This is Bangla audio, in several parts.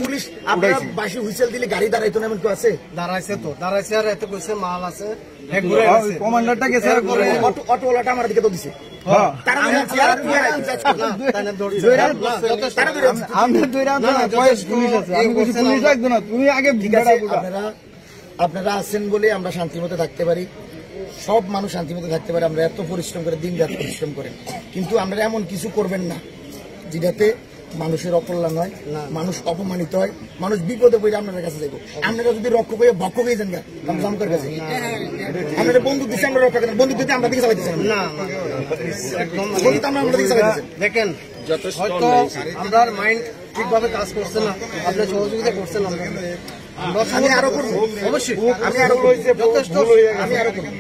পুলিশ আপনারা বাসি হুইসেল দিলে গাড়ি দাঁড়াইতো না, এমন কেউ আছে? দাঁড়াইছে তো, দাঁড়াইছে। আর এত কইছে মাল আছে, কমান্ডারটা গেছে, অটোওয়ালাটা আমার দিকে তো দিছে। আপনারা আছেন বলে আমরা শান্তিমতো থাকতে পারি, সব মানুষ শান্তিমতো থাকতে পারে। আমরা এত পরিশ্রম করে, দিন রাত পরিশ্রম করেন, কিন্তু আপনারা এমন কিছু করবেন না যেটাতে মানুষের অকল্যাণ হয়, মানুষ অপমানিত হয়, মানুষ বিপদে পড়ে আপনাদের কাছে যাইব। আপনারা যদি রক্ষক হয়ে ভক্ষক হয়ে যান জামকার কাছে, আপনারা বন্দুক দিচ্ছে, আমরা রক্ষা করেন, বন্দুক দিতে আমরা দিকে চালাইতেছেন না, বন্দুক আমরা দিকে চালাইতেছেন। দেখেন হয়তো আমরা মাইন্ড ঠিকভাবে কাজ করছে না, আপনার সহযোগিতা করছেন না। আমি আরো করবো, অবশ্যই আমি আরো যথেষ্ট, আমি আরো করবো,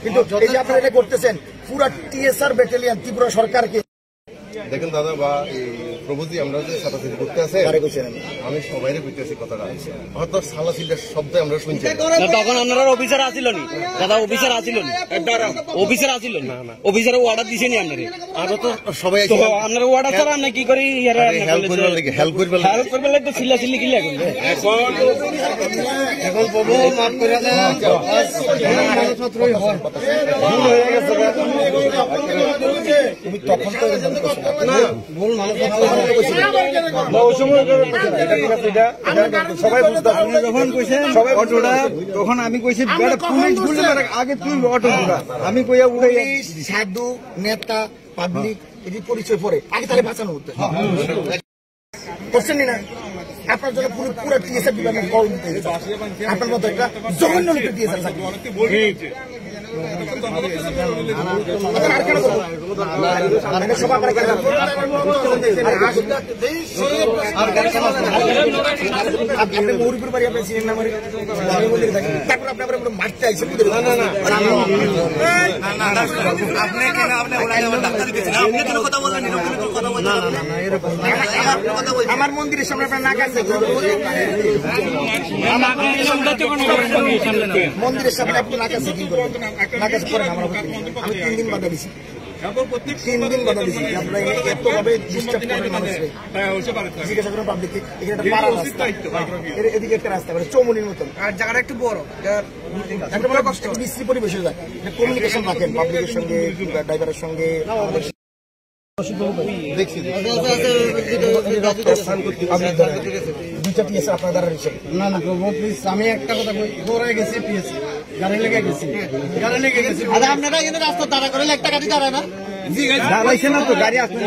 কিন্তু এই যে আপনারা এটা করতেছেন, পুরা টিএসআর ব্যাটালিয়ন ত্রিপুরা সরকারকে দেখেন দাদা বা প্রভুজি, আমরা যে সাতাশি করতে আছে, আমি সবাই বুঝতেছি কথাটা, হয়তো সালাসিলের শব্দ আমরা শুনছি। তখন আপনারা অফিসার আসিল নি দাদা, অফিসার আসিল নি, অফিসার আসিল না, অফিসার অর্ডার দিছে নি আপনারা? আমরা তো সবাই আপনার অর্ডার ছাড়া আপনি কি করি হেল্প করবে লাগতো, চিল্লা চিল্লি কিল্লা করবে। এখন প্রভু মাফ করে দেন, তুমি তখন তো সবাই বুঝতে যখন কইছেন সবাই অটোটা, তখন আমি কইছি পুলিশ বললে আগে তুই অটো উঠা, আমি কইয়া উঠাই। সাধু নেতা পাবলিক এটি পরিচয় পরে আগে তাহলে বাঁচানো হতো করছেন না। আপনার জন্য পুরো টিএসআর ডিপার্টমেন্ট কল নিতে আপনার মতো একটা জঘন্য লোকের টিএসআর থাকবে। মৌরিপুর বাড়ি আপনি চিনেন না, তারপর আপনি আবার মারতে আইসেন। আমার মন্দিরের সামনে আপনার নাক আছে, মন্দিরের সামনে আপনি নাক আছে, কি করবেন? নাক আছে করেন, আমার আমি 3 দিন বাধা দিছি, 3 দিন বাধা দিছি। আপনারা এত ভাবে ডিস্টার্ব করেন মানুষকে, জিজ্ঞাসা করেন পাবলিককে। এখানে একটা পাড়া রাস্তা, এদিকে একটা রাস্তা মানে চৌমনির মতন, আর জায়গাটা একটু বড়, একটা বড় কষ্ট, বিশ্রী পরিবেশ হয়ে যায়। কমিউনিকেশন রাখেন পাবলিকের সঙ্গে, ড্রাইভারের সঙ্গে। না না প্রভু প্লিজ, আমি একটা কথা বলি, দৌড়ায় গেছি পিএসি, গাড়ি লেগে গেছি, আপনারা এখানে রাস্তা দাঁড়া করে 1 টাকা দিয়ে দাঁড়ায় না, দাঁড়াইছে না তো গাড়ি আসলে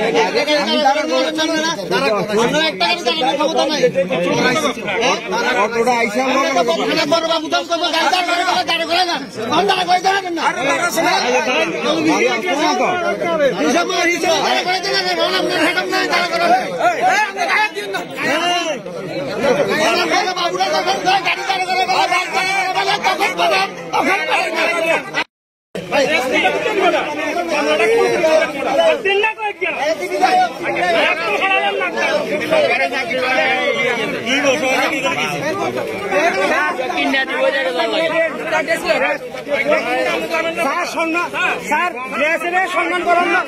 অটোটা আইসা সম্মান করুন না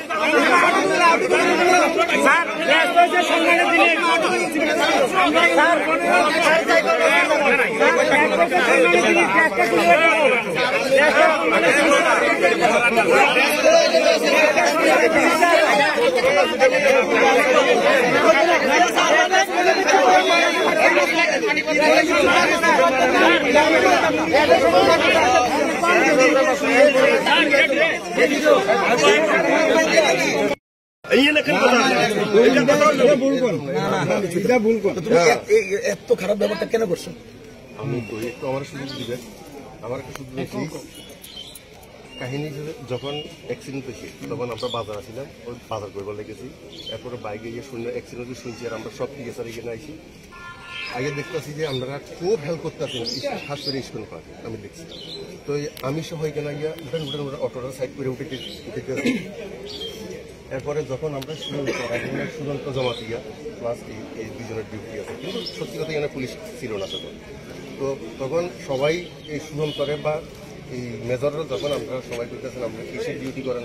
এত খারাপ ব্যাপারটা কেন করছো? আমি একটু আমার সুযোগ দিবেন, আমার একটা সুযোগ দিচ্ছি। কাহিনী যখন অ্যাক্সিডেন্ট হয়েছে তখন আমরা বাজার আসছিলাম, ওই বাজার করবার লেগেছি। এরপরে বাইকে গিয়ে শূন্য অ্যাক্সিডেন্ট শুনছি, আর আমরা সব ঠিক আছে এখানে আইসি। আগে দেখতেছি যে আমরা খুব হেল্প করতে আসি, খাস করে স্কুল পার্ক আমি দেখছি। তো আমি সহ এখানে গিয়া উঠেন অটোটা সাইড করে উঠেছি। এরপরে যখন আমরা সুরন্ত জমা দিয়া প্লাস এই 2 জনের ডিউটি আছে, কিন্তু সত্যি কথা এখানে পুলিশ ছিল না তখন। তো তখন সবাই এই সুরন্ত করে বা এই মেজররা যখন আমরা সবাই করতেছেন, আমরা কিসের ডিউটি করেন